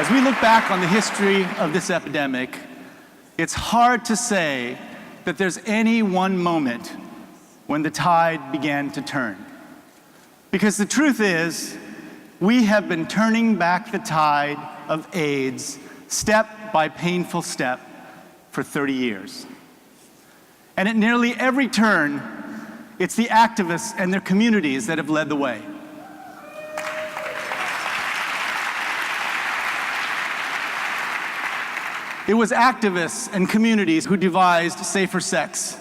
As we look back on the history of this epidemic, it's hard to say that there's any one moment when the tide began to turn. Because the truth is, we have been turning back the tide of AIDS step by painful step for 30 years. And at nearly every turn, it's the activists and their communities that have led the way. It was activists and communities who devised safer sex,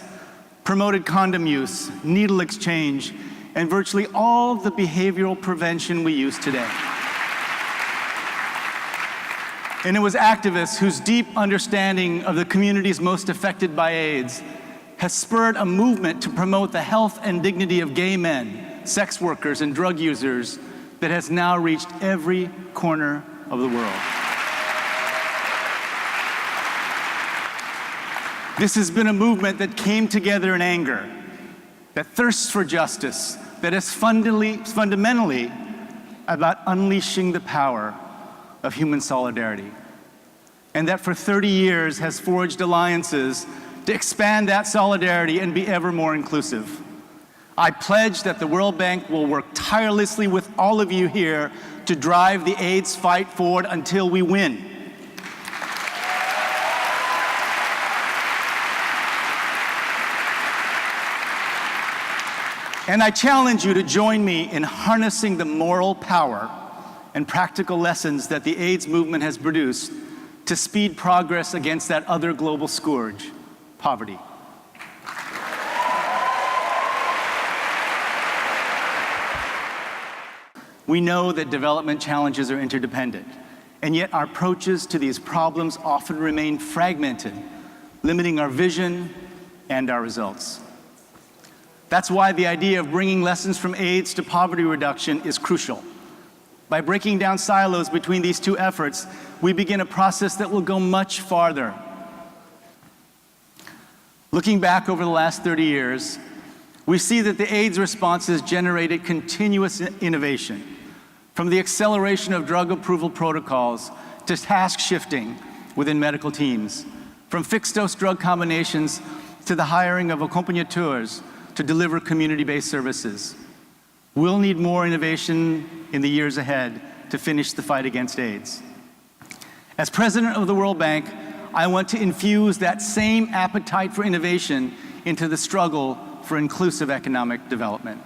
promoted condom use, needle exchange, and virtually all the behavioral prevention we use today. And it was activists whose deep understanding of the communities most affected by AIDS has spurred a movement to promote the health and dignity of gay men, sex workers, and drug users that has now reached every corner of the world. This has been a movement that came together in anger, that thirsts for justice, that is fundamentally about unleashing the power of human solidarity, and that for 30 years has forged alliances to expand that solidarity and be ever more inclusive. I pledge that the World Bank will work tirelessly with all of you here to drive the AIDS fight forward until we win. And I challenge you to join me in harnessing the moral power and practical lessons that the AIDS movement has produced to speed progress against that other global scourge, poverty. We know that development challenges are interdependent, and yet our approaches to these problems often remain fragmented, limiting our vision and our results. That's why the idea of bringing lessons from AIDS to poverty reduction is crucial. By breaking down silos between these two efforts, we begin a process that will go much farther. Looking back over the last 30 years, we see that the AIDS response has generated continuous innovation, from the acceleration of drug approval protocols to task shifting within medical teams, from fixed-dose drug combinations to the hiring of accompagnateurs to deliver community-based services. We'll need more innovation in the years ahead to finish the fight against AIDS. As president of the World Bank, I want to infuse that same appetite for innovation into the struggle for inclusive economic development.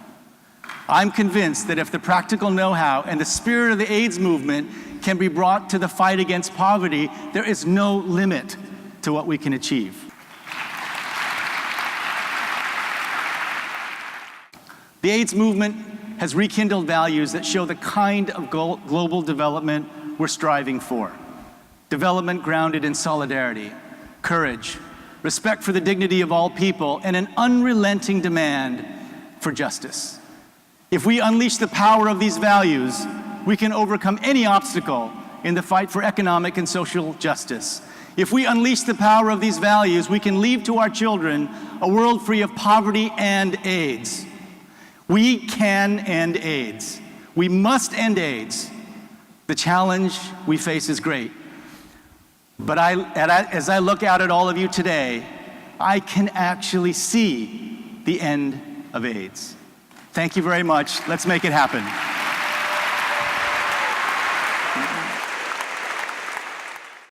I'm convinced that if the practical know-how and the spirit of the AIDS movement can be brought to the fight against poverty, there is no limit to what we can achieve. The AIDS movement has rekindled values that show the kind of global development we're striving for. Development grounded in solidarity, courage, respect for the dignity of all people, and an unrelenting demand for justice. If we unleash the power of these values, we can overcome any obstacle in the fight for economic and social justice. If we unleash the power of these values, we can leave to our children a world free of poverty and AIDS. We can end AIDS. We must end AIDS. The challenge we face is great. But as I look out at all of you today, I can actually see the end of AIDS. Thank you very much. Let's make it happen.